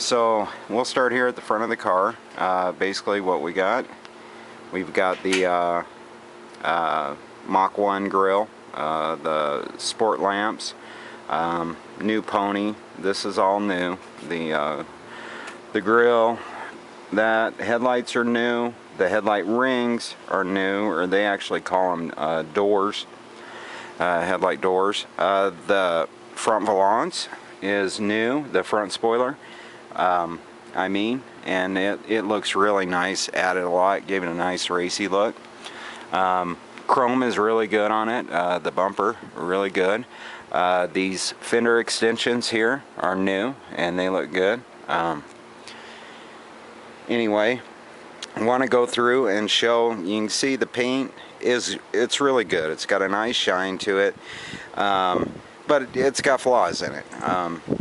So we'll start here at the front of the car. Basically what we've got the Mach 1 grill, the sport lamps, new pony. This is all new. The grill, that headlights are new. The headlight rings are new, or they actually call them doors, headlight doors. The front valance is new, the front spoiler. And it looks really nice, added a lot, gave it a nice racy look. Chrome is really good on it, the bumper, really good. These fender extensions here are new, and they look good. Anyway, I want to go through and show, you can see the paint it's really good. It's got a nice shine to it. But it's got flaws in it.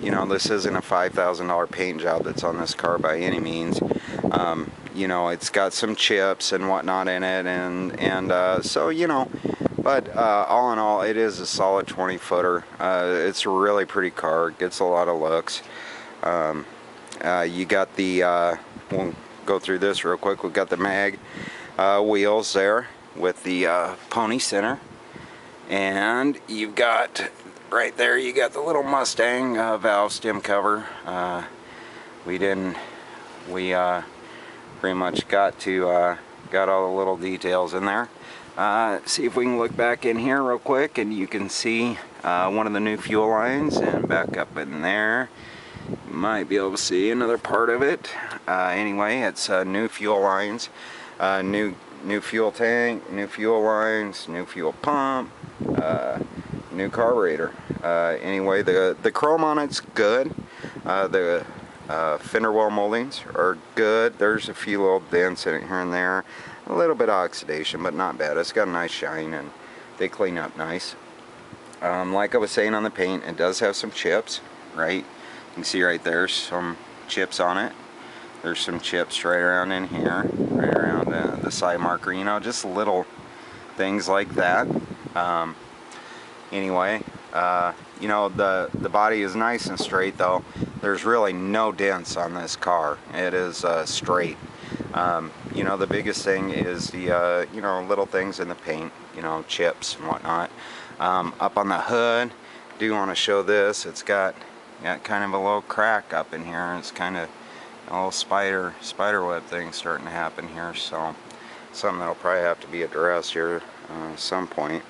You know, this isn't a $5,000 paint job that's on this car by any means. You know, it's got some chips and whatnot in it, and so, you know, but all in all, it is a solid 20-footer. It's a really pretty car. It gets a lot of looks. You got the, we'll go through this real quick. We've got the mag wheels there with the pony center, and you've got right there, you got the little Mustang valve stem cover. We pretty much got all the little details in there. See if we can look back in here real quick, and you can see one of the new fuel lines, and back up in there you might be able to see another part of it. Anyway, it's new fuel lines, new fuel tank, new fuel lines, new fuel pump, new carburetor. Anyway, the chrome on it's good. The fender well moldings are good. There's a few little dents in it here and there, a little bit of oxidation, but not bad. It's got a nice shine, and they clean up nice. Like I was saying on the paint, it does have some chips, right? You can see right there some chips on it. There's some chips right around in here, right around the side marker, you know, just little things like that. Anyway, you know, the body is nice and straight, though. There's really no dents on this car. It is straight. You know, the biggest thing is the you know, little things in the paint, you know, chips and whatnot. Up on the hood, do want to show this. It's got kind of a little crack up in here. It's kind of a little spider web thing starting to happen here, so something that'll probably have to be addressed here at some point.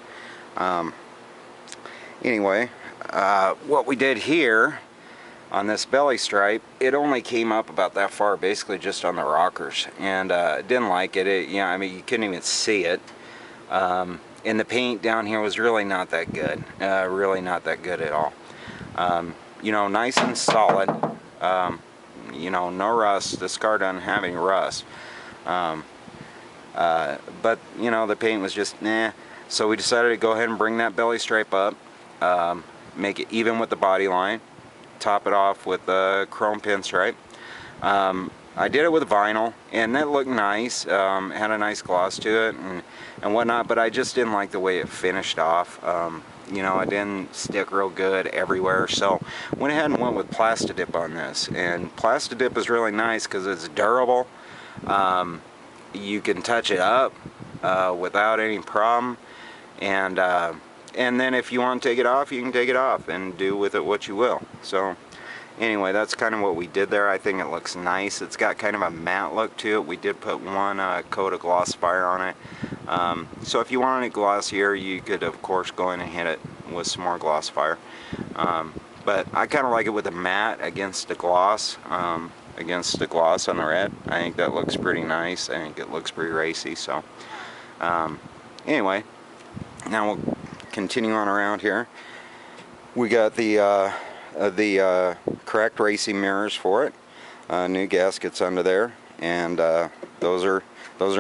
Anyway, what we did here on this belly stripe, it only came up about that far, basically just on the rockers, and didn't like it. Yeah, I mean, you couldn't even see it. And the paint down here was really not that good. Really not that good at all. You know, nice and solid. You know, no rust. This car doesn't have any rust. But, you know, the paint was just, nah. So we decided to go ahead and bring that belly stripe up. Make it even with the body line. Top it off with a chrome pinstripe. I did it with vinyl, and that looked nice. Had a nice gloss to it and whatnot, but I just didn't like the way it finished off. You know, it didn't stick real good everywhere, so went ahead and went with Plastidip on this. And Plastidip is really nice because it's durable. You can touch it up without any problem, and then if you want to take it off, you can take it off and do with it what you will. So anyway, that's kind of what we did there. I think it looks nice. It's got kind of a matte look to it. We did put one coat of Glossifier on it. So if you wanted it glossier, you could of course go in and hit it with some more Glossifier. But I kind of like it with the matte against the gloss, on the red. I think that looks pretty nice. I think it looks pretty racy. So anyway, now we'll continue on around here. We got the correct racing mirrors for it. New gaskets under there, and those are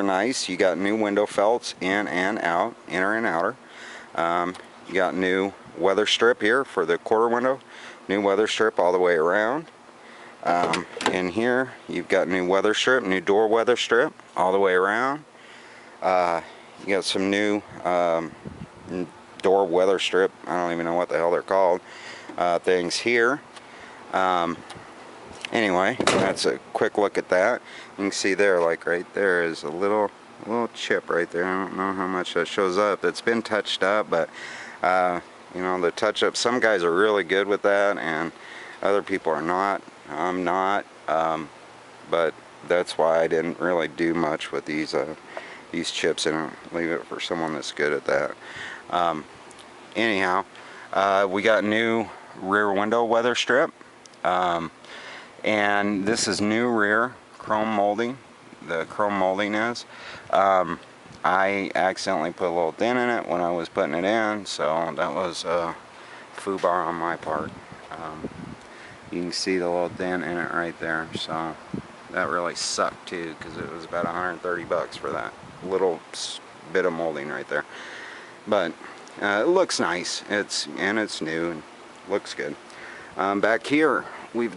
nice. You got new window felts in and out, inner and outer. You got new weather strip here for the quarter window. New weather strip all the way around. In here you've got new weather strip, new door weather strip all the way around. You got some new door weather strip, I don't even know what the hell they're called, things here. Anyway, that's a quick look at that. You can see there, like right there is a little chip right there. I don't know how much that shows up. It's been touched up, but you know, the touch up, some guys are really good with that and other people are not. I'm not, but that's why I didn't really do much with these chips, and leave it for someone that's good at that. Anyhow, we got new rear window weather strip, and this is new rear chrome molding. The chrome molding is, I accidentally put a little dent in it when I was putting it in, so that was a foobar on my part. You can see the little dent in it right there, so that really sucked too, because it was about 130 bucks for that little bit of molding right there. But it looks nice. It's new and looks good. Back here we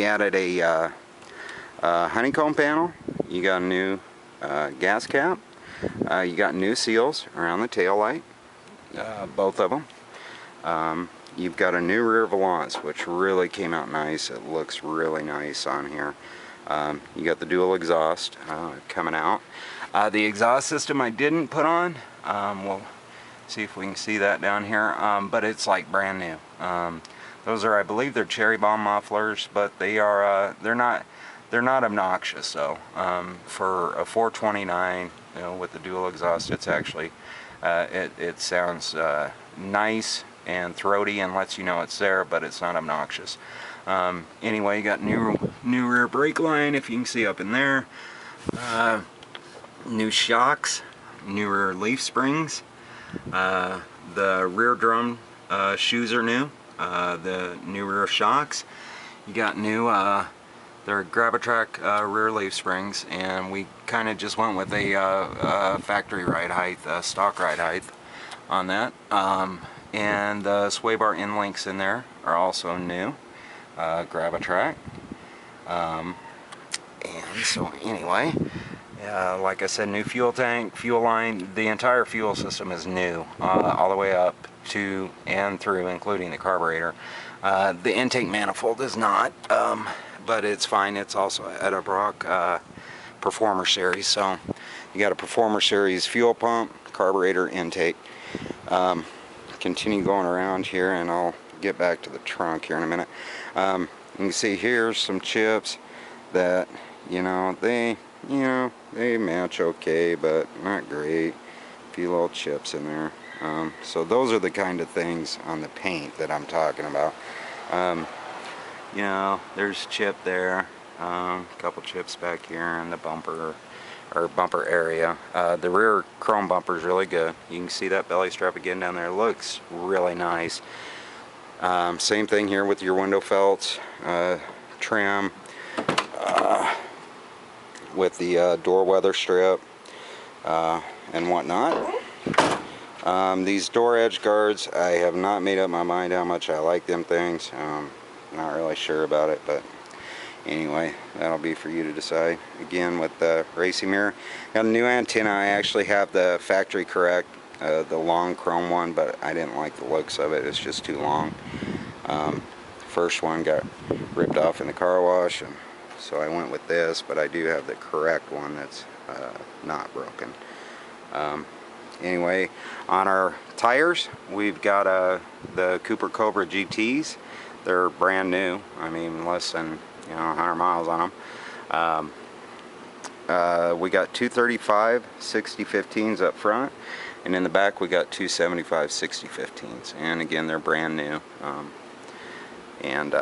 added a honeycomb panel. You got a new gas cap. You got new seals around the tail light, both of them. You've got a new rear valance, which really came out nice. It looks really nice on here. You got the dual exhaust coming out. The exhaust system I didn't put on. We'll see if we can see that down here, but it's like brand new. Those are, I believe, they're cherry bomb mufflers, but they are they're not obnoxious. So for a 429, you know, with the dual exhaust, it's actually it sounds nice and throaty and lets you know it's there, but it's not obnoxious. Anyway, you got new rear brake line, if you can see up in there. New shocks, new rear leaf springs. The rear drum shoes are new. The new rear shocks. You got new they're Grab-A-Track rear leaf springs, and we kind of just went with a factory ride height, stock ride height on that. And the sway bar end links in there are also new, Grab-A-Track. And so anyway, like I said, new fuel tank, fuel line, the entire fuel system is new, all the way up to and through, including the carburetor. The intake manifold is not, but it's fine. It's also at a Brock Performer Series, so you got a Performer Series fuel pump, carburetor, intake. Continue going around here, and I'll get back to the trunk here in a minute. You can see here's some chips that, they match okay, but not great. A few little chips in there. So those are the kind of things on the paint that I'm talking about. There's chip there, a couple chips back here in the bumper area. The rear chrome bumper is really good. You can see that belly strap again down there. It looks really nice. Same thing here with your window felts, trim, with the door weather strip and whatnot. These door edge guards, I have not made up my mind how much I like them things. Not really sure about it, but anyway, that'll be for you to decide. Again, with the racing mirror, got a new antenna. I actually have the factory correct, the long chrome one, but I didn't like the looks of it. It's just too long. First one got ripped off in the car wash, and so I went with this, but I do have the correct one that's not broken. Anyway, on our tires, we've got the Cooper Cobra GTs. They're brand new. I mean, less than 100 miles on them. We got 235 60-15s up front, and in the back we got 275 60-15s. And again, they're brand new, and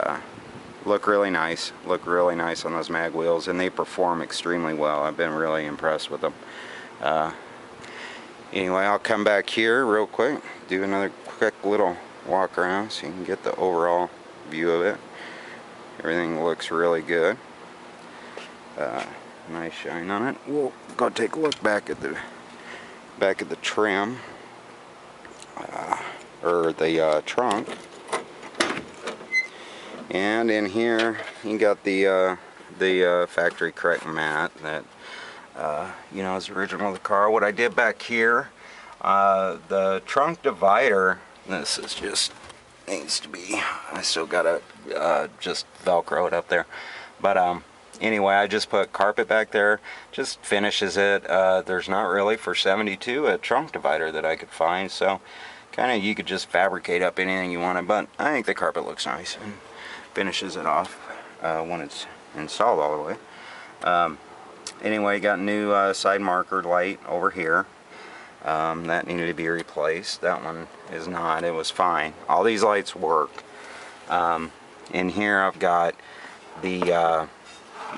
look really nice. Look really nice on those mag wheels, and they perform extremely well. I've been really impressed with them. Anyway, I'll come back here real quick, do another quick little walk around so you can get the overall view of it. Everything looks really good. Nice shine on it. We'll go take a look back at the trim, or the trunk. And in here you got the factory correct mat that is original to the car. What I did back here, the trunk divider, this is just needs to be, I still gotta just Velcro it up there. But anyway, I just put carpet back there, just finishes it. There's not really, for 72, a trunk divider that I could find, so kind of you could just fabricate up anything you wanted, but I think the carpet looks nice and finishes it off when it's installed all the way. Anyway, got new side marker light over here. That needed to be replaced. That one is not. It was fine. All these lights work. In here I've got the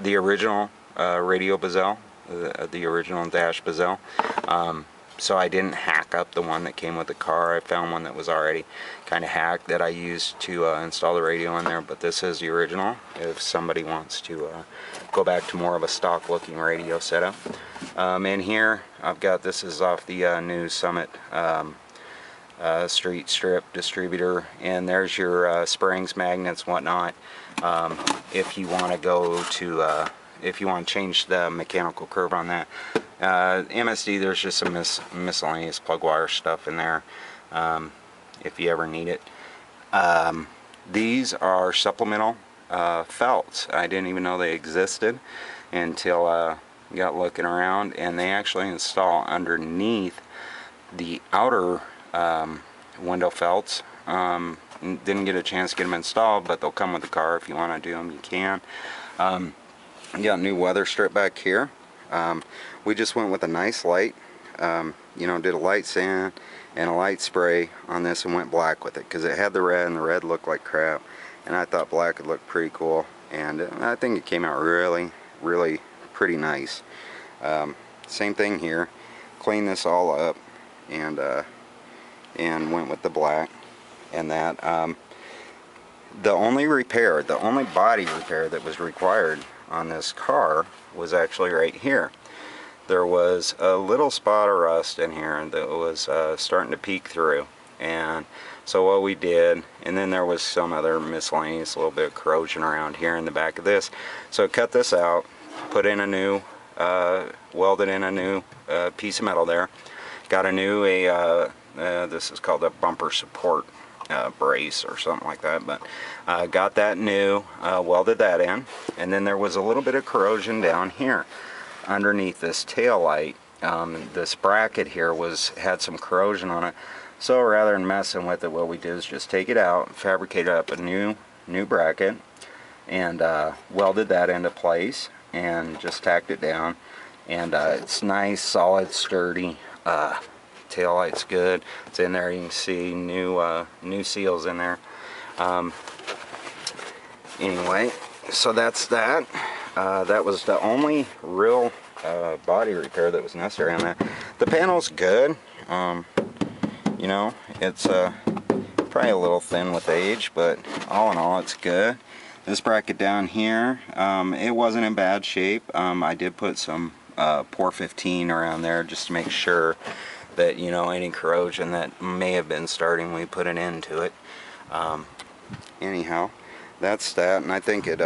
original radio bezel, the original dash bezel. So I didn't hack up the one that came with the car. I found one that was already kind of hacked that I used to install the radio in there, but this is the original if somebody wants to go back to more of a stock looking radio setup. In here I've got, this is off the new Summit street strip distributor, and there's your springs, magnets, whatnot. If you want to go to if you want to change the mechanical curve on that. MSD, there's just some miscellaneous plug wire stuff in there if you ever need it. These are supplemental felts. I didn't even know they existed until got looking around, and they actually install underneath the outer window felts. Didn't get a chance to get them installed, but they'll come with the car. If you want to do them, you can. Got a new weather strip back here. We just went with a nice light, you know, did a light sand and a light spray on this and went black with it because it had the red, and the red looked like crap, and I thought black would look pretty cool, and I think it came out really pretty nice. Same thing here, cleaned this all up and went with the black and that. The only body repair that was required on this car was actually right here. There was a little spot of rust in here that was starting to peek through, and so what we did, and then there was some other miscellaneous little bit of corrosion around here in the back of this, so cut this out, put in a new welded in a new piece of metal there, got a new this is called a bumper support brace or something like that, but got that new, welded that in, and then there was a little bit of corrosion down here underneath this tail light. This bracket here had some corrosion on it, so rather than messing with it, what we did is just take it out, fabricate up a new bracket, and welded that into place and just tacked it down, and it's nice, solid, sturdy. Tail light's good. It's in there. You can see new seals in there. Anyway, so that's that. That was the only real body repair that was necessary on that. The panel's good. You know, it's probably a little thin with age, but all in all, it's good. This bracket down here, it wasn't in bad shape. I did put some Pour 15 around there just to make sure that, you know, any corrosion that may have been starting, we put an end to it. Anyhow, that's that, and I think it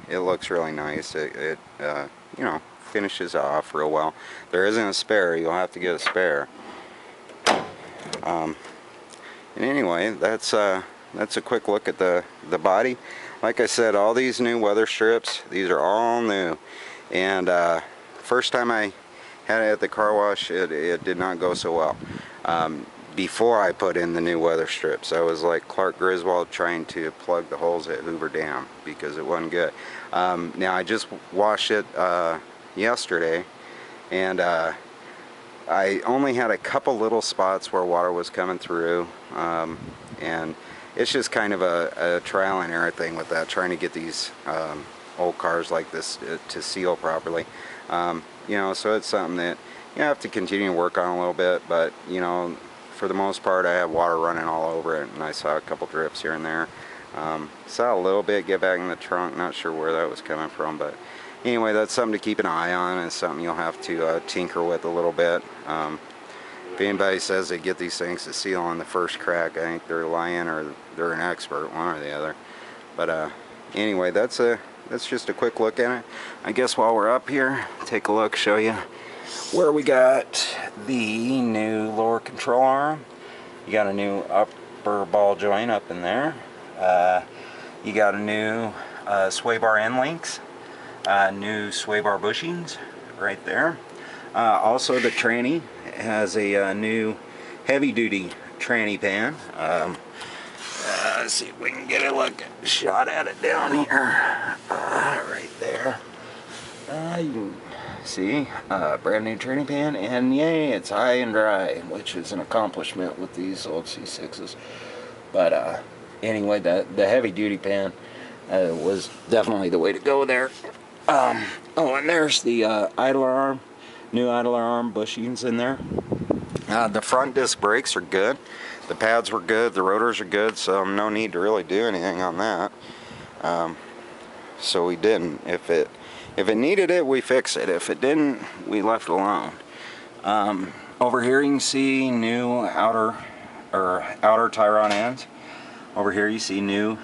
looks really nice. It you know, finishes off real well. There isn't a spare. You'll have to get a spare. And anyway, that's a quick look at the body. Like I said, all these new weather strips, these are all new, and first time I had it at the car wash, it did not go so well. Before I put in the new weather strips, I was like Clark Griswold trying to plug the holes at Hoover Dam because it wasn't good. Now I just washed it yesterday, and I only had a couple little spots where water was coming through, and it's just kind of a trial and error thing with that, trying to get these old cars like this to seal properly. You know, so it's something that you have to continue to work on a little bit, but you know, for the most part, I have water running all over it, and I saw a couple drips here and there. Saw a little bit get back in the trunk, not sure where that was coming from, but anyway, that's something to keep an eye on, and something you'll have to tinker with a little bit. If anybody says they get these things to seal on the first crack, I think they're lying or they're an expert, one or the other. But anyway, that's just a quick look at it. I guess while we're up here, take a look, show you where we got the new lower control arm. You got a new upper ball joint up in there. You got a new sway bar end links, new sway bar bushings right there. Also the tranny has a new heavy duty tranny pan. Let's see if we can get a shot at it down here. Right there. You can see brand new tranny pan, and yay, it's high and dry, which is an accomplishment with these old C6s. But anyway, the heavy duty pan was definitely the way to go there. Oh, and there's the idler arm, new idler arm bushings in there. The front disc brakes are good. The pads were good. The rotors are good, so no need to really do anything on that. So we didn't. If it needed it, we fixed it. If it didn't, we left it alone. Over here you can see new outer tie rod ends. Over here you see new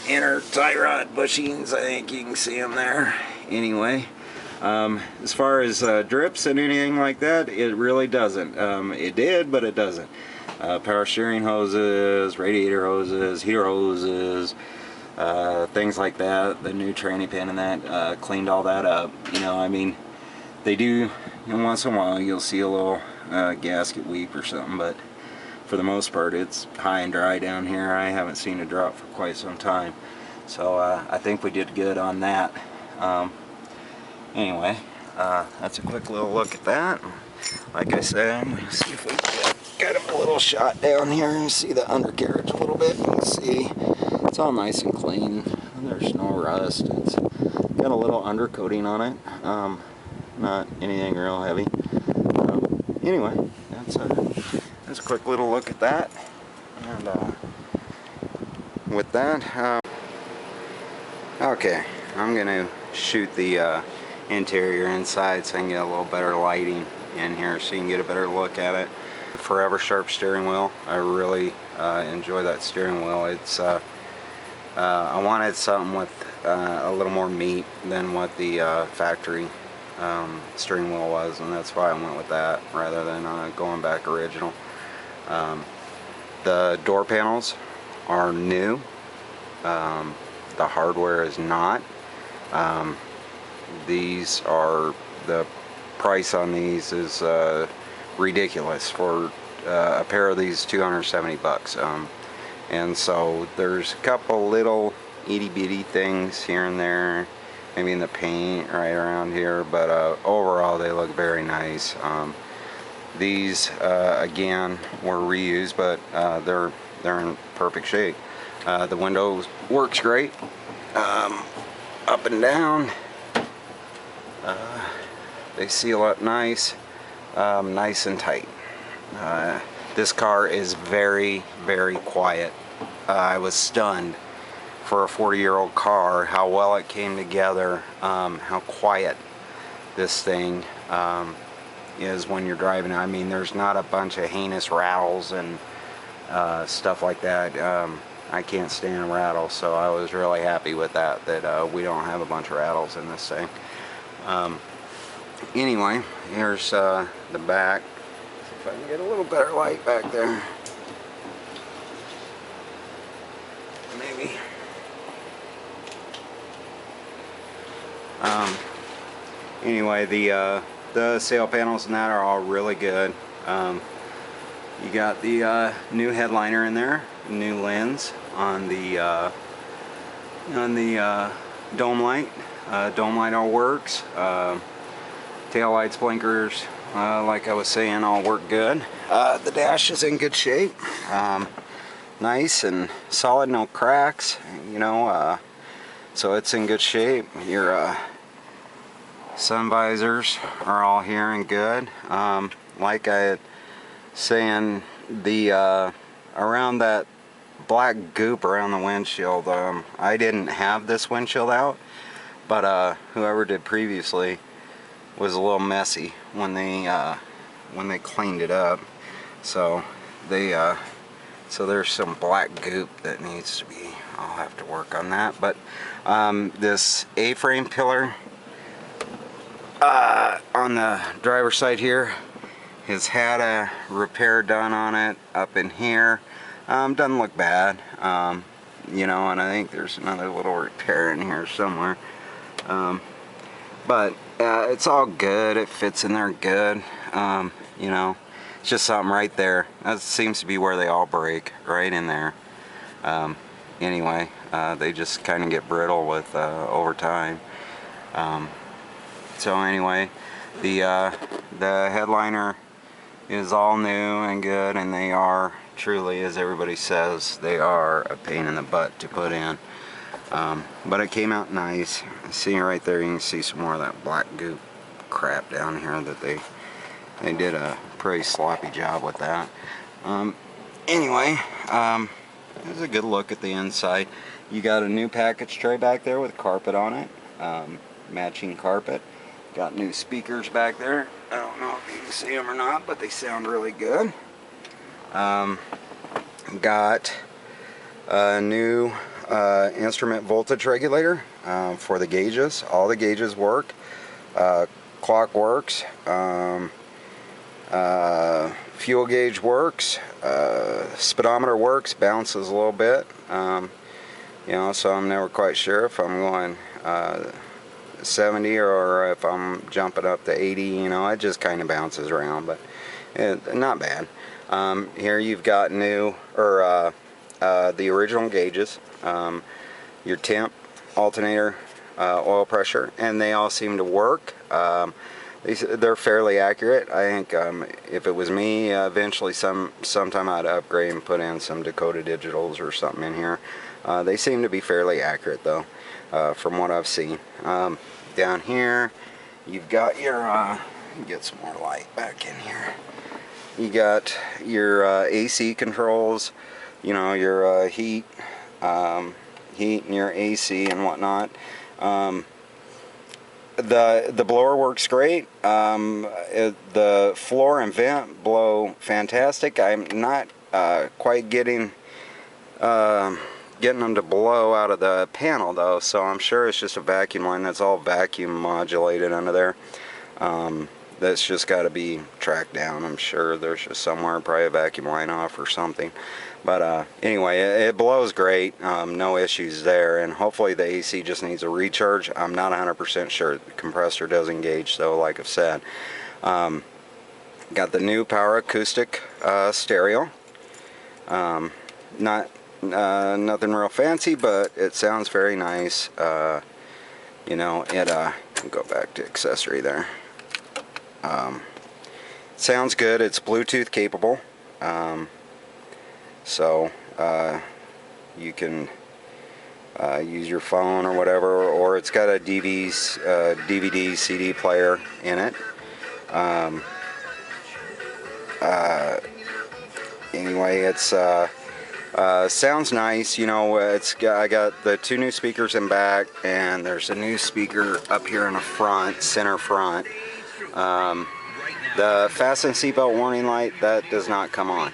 inner tie rod bushings. I think you can see them there. Anyway, as far as drips and anything like that, it really doesn't. It did, but it doesn't. Power steering hoses, radiator hoses, heater hoses, things like that. The new tranny pan and that cleaned all that up. You know, I mean, they do, once in a while you'll see a little gasket weep or something, but for the most part it's high and dry down here. I haven't seen a drop for quite some time, so I think we did good on that. Anyway, that's a quick little look at that. Like I said, I'm going to see if we can get him a little shot down here and see the undercarriage a little bit. You can see it's all nice and clean. There's no rust. It's got a little undercoating on it. Not anything real heavy. Anyway, that's a quick little look at that. And with that, okay, I'm going to shoot the interior inside so I can get a little better lighting in here so you can get a better look at it. Forever sharp steering wheel. I really enjoy that steering wheel. It's I wanted something with a little more meat than what the factory steering wheel was, and that's why I went with that rather than going back original. The door panels are new. The hardware is not. These are, the price on these is ridiculous for a pair of these, 270 bucks. And so there's a couple little itty bitty things here and there, maybe in the paint right around here, but overall they look very nice. These again were reused, but they're in perfect shape. The window works great, up and down. They seal up nice, nice and tight. This car is very, very quiet. I was stunned for a 40-year-old car how well it came together, how quiet this thing is when you're driving. I mean, there's not a bunch of heinous rattles and stuff like that. I can't stand rattles, so I was really happy with that we don't have a bunch of rattles in this thing. Anyway, here's the back. See if I can get a little better light back there. Maybe. Anyway, the sail panels and that are all really good. You got the new headliner in there, new lens on the dome light. Dome light all works. Tail lights, blinkers, like I was saying, all work good. The dash is in good shape. Nice and solid, no cracks, you know, so it's in good shape. Your sun visors are all here and good. Like I saying, the around that black goop around the windshield, I didn't have this windshield out, but whoever did previously was a little messy when they cleaned it up. So they so there's some black goop that needs to be, I'll have to work on that. But this A-frame pillar on the driver's side here has had a repair done on it up in here. Doesn't look bad, you know, and I think there's another little repair in here somewhere. But it's all good. It fits in there good. You know, it's just something right there. That seems to be where they all break, right in there. Anyway, they just kind of get brittle with over time. So anyway, the headliner is all new and good, and they are truly, as everybody says, they are a pain in the butt to put in. But it came out nice. See right there, you can see some more of that black goop crap down here that they did a pretty sloppy job with that. Anyway, there's a good look at the inside. You got a new package tray back there with carpet on it, matching carpet. Got new speakers back there. I don't know if you can see them or not, but they sound really good. Got a new instrument voltage regulator for the gauges. All the gauges work. Clock works. Fuel gauge works. Speedometer works. Bounces a little bit. You know, so I'm never quite sure if I'm going 70 or if I'm jumping up to 80. You know, it just kind of bounces around, but not bad. Here you've got new, or the original gauges, your temp, alternator, oil pressure, and they all seem to work. They're fairly accurate. I think if it was me, eventually sometime I'd upgrade and put in some Dakota Digitals or something in here. They seem to be fairly accurate though, from what I've seen. Down here, you've got your, get some more light back in here. You got your AC controls, you know, your heat and your AC and whatnot. The blower works great. The floor and vent blow fantastic. I'm not quite getting them to blow out of the panel though, so I'm sure it's just a vacuum line that's all vacuum modulated under there. That's just got to be tracked down. I'm sure there's just somewhere probably a vacuum line off or something. But anyway, it blows great. No issues there, and hopefully the AC just needs a recharge. I'm not 100% sure. The compressor does engage, so like I've said. Got the new power acoustic stereo. Nothing real fancy, but it sounds very nice. You know, it go back to accessory there. Sounds good. It's Bluetooth capable, so you can use your phone or whatever, or it's got a DVD CD player in it. Anyway, it's sounds nice. You know, I got the two new speakers in back, and there's a new speaker up here in the front, center front. The fasten seatbelt warning light, that does not come on.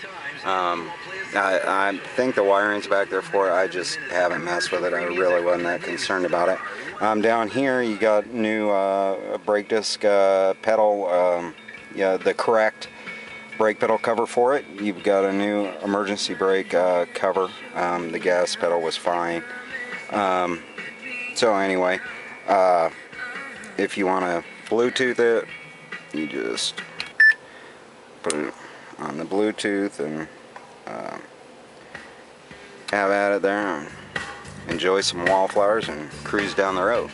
I think the wiring's back there for it. I just haven't messed with it. I really wasn't that concerned about it. Down here you got new brake disc pedal, yeah, the correct brake pedal cover for it. You've got a new emergency brake cover. The gas pedal was fine. So anyway, if you want to Bluetooth it, you just put it on the Bluetooth and have at it there and enjoy some wallflowers and cruise down the road.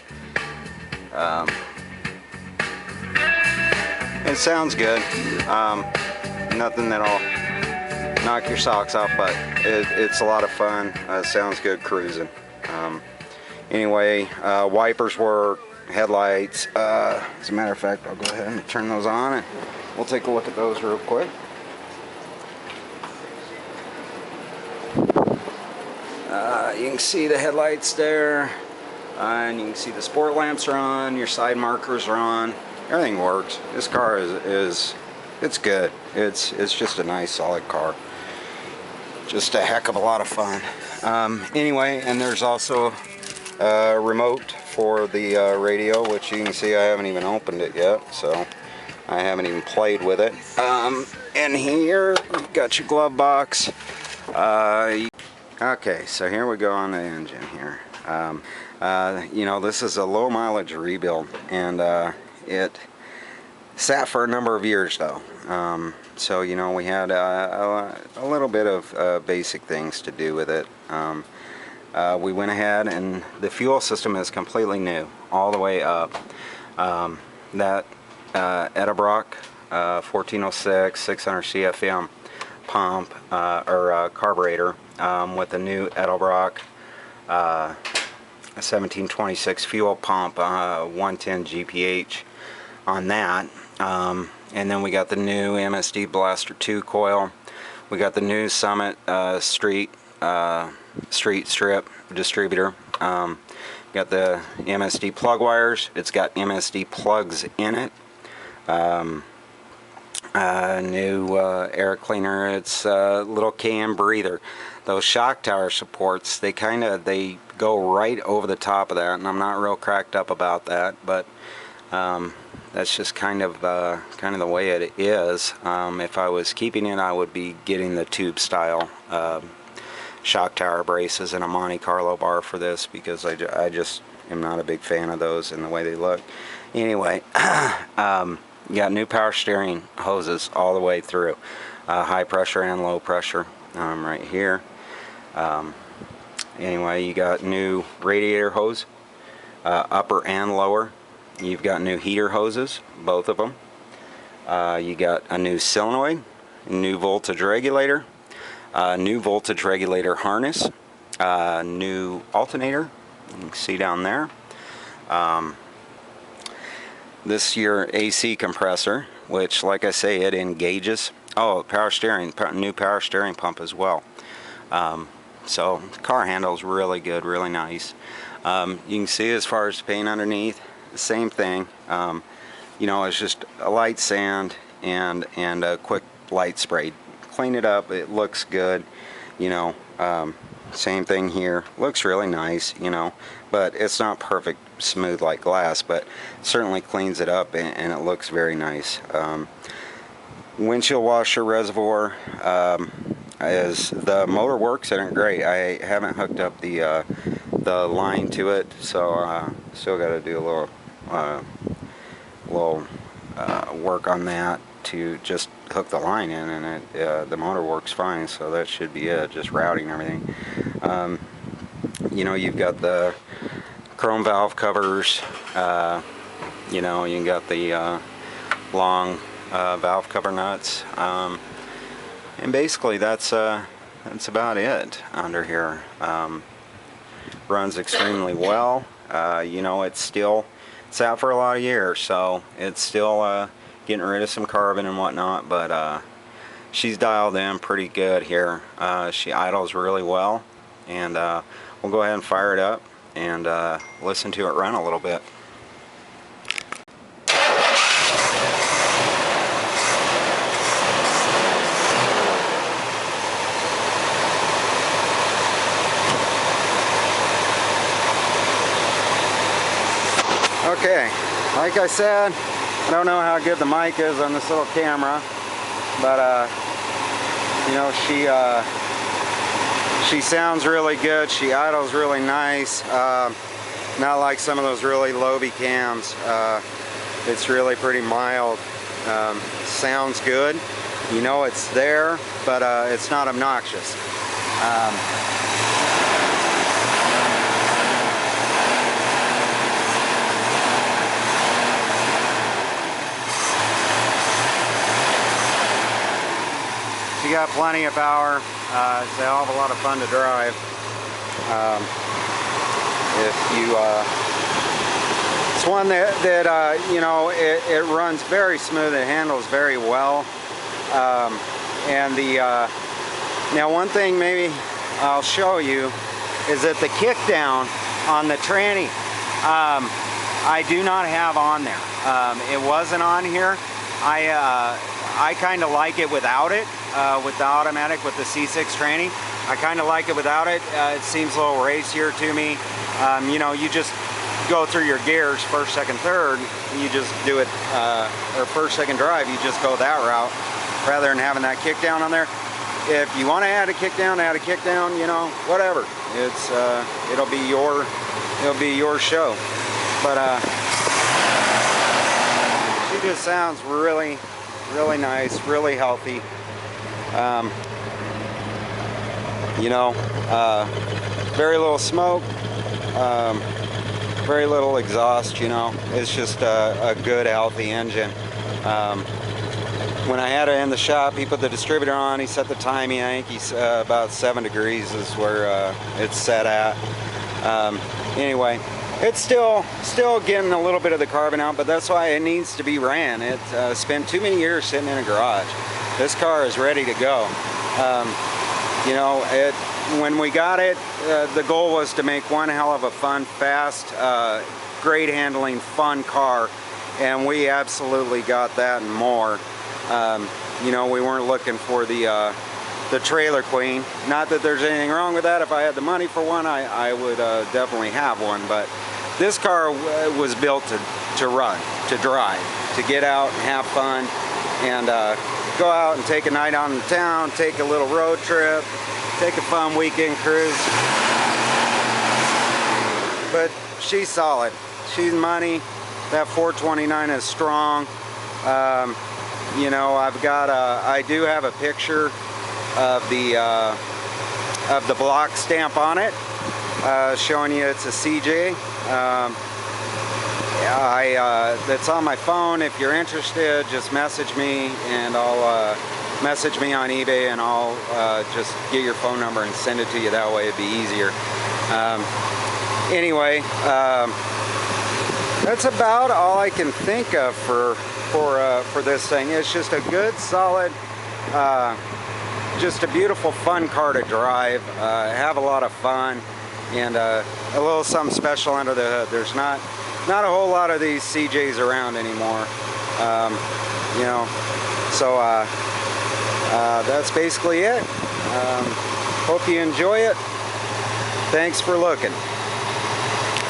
It sounds good. Nothing that'll knock your socks off, but it's a lot of fun. It sounds good cruising. Anyway, wipers work, headlights. As a matter of fact, I'll go ahead and turn those on and we'll take a look at those real quick. You can see the headlights there, and you can see the sport lamps are on, your side markers are on, everything works. This car it's good. It's just a nice solid car. Just a heck of a lot of fun. Anyway, and there's also a remote for the radio, which you can see I haven't even opened it yet, so I haven't even played with it. And here, you've got your glove box. Okay, so here we go on the engine here. You know, this is a low mileage rebuild, and it sat for a number of years though. So, you know, we had a little bit of basic things to do with it. We went ahead, and the fuel system is completely new, all the way up. That Edelbrock 1406 600 CFM pump or carburetor with a new Edelbrock 1726 fuel pump, 110 GPH on that. And then we got the new MSD Blaster 2 coil. We got the new Summit street strip distributor. Got the MSD plug wires. It's got MSD plugs in it. New air cleaner. It's a little cam breather. Those shock tower supports, they go right over the top of that, and I'm not real cracked up about that, but that's just kind of the way it is. If I was keeping it, I would be getting the tube style shock tower braces and a Monte Carlo bar for this, because I just am not a big fan of those and the way they look. Anyway, you got new power steering hoses all the way through, high pressure and low pressure, right here. Anyway, you got new radiator hose, upper and lower. You've got new heater hoses, both of them. You got a new solenoid, new voltage regulator, new voltage regulator harness, new alternator, you can see down there. This your AC compressor, which, like I say, it engages. Oh, power steering, new power steering pump as well. So the car handles really good, really nice. You can see as far as the paint underneath, the same thing. You know, it's just a light sand and a quick light spray. Clean it up, it looks good. You know, same thing here. Looks really nice, you know, but it's not perfect smooth like glass, but certainly cleans it up, and it looks very nice. Windshield washer reservoir, is the motor works in it great. I haven't hooked up the line to it, so still got to do a little work on that to just hook the line in, and the motor works fine, so that should be it, just routing everything. You know, you've got the chrome valve covers, you know, you got the long valve cover nuts, and basically that's about it under here. Runs extremely well. You know, it's out for a lot of years, so it's still getting rid of some carbon and whatnot, but she's dialed in pretty good here. She idles really well, and we'll go ahead and fire it up and listen to it run a little bit. Okay, like I said, I don't know how good the mic is on this little camera, but you know, she sounds really good. She idles really nice. Not like some of those really low-B cams. It's really pretty mild. Sounds good. You know it's there, but it's not obnoxious. She got plenty of power. It's a hell of a lot of fun to drive. It's one that you know, it runs very smooth. It handles very well. And now one thing maybe I'll show you is that the kickdown on the tranny, I do not have on there. It wasn't on here. I kind of like it without it, with the automatic, with the C6 tranny. I kind of like it without it. It seems a little racier to me. You know, you just go through your gears, first, second, third, you just do it, or first, second drive, you just go that route rather than having that kick down on there. If you want to add a kick down, you know, whatever. It's it'll be your show. But she just sounds really, really nice, really healthy. You know, very little smoke, very little exhaust. You know, it's just a good, healthy engine. When I had it in the shop, he put the distributor on, he set the timing, I think he's about 7 degrees is where it's set at. Anyway, it's still getting a little bit of the carbon out, but that's why it needs to be ran. It spent too many years sitting in a garage. This car is ready to go. You know, when we got it, the goal was to make one hell of a fun, fast, great handling, fun car, and we absolutely got that and more. You know, we weren't looking for the trailer queen. Not that there's anything wrong with that. If I had the money for one, I would definitely have one. But this car was built to run, to drive, to get out and have fun, and go out and take a night out in town, take a little road trip, take a fun weekend cruise. But she's solid. She's money. That 429 is strong. You know, I do have a picture of the block stamp on it, showing you it's a CJ. That's on my phone. If you're interested, just message me, and I'll message me on eBay, and I'll just get your phone number and send it to you. That way it'd be easier. Anyway, that's about all I can think of for this thing. It's just a good, solid, just a beautiful, fun car to drive, have a lot of fun, and a little something special under the hood. There's not a whole lot of these CJs around anymore, you know. So that's basically it. Hope you enjoy it. Thanks for looking.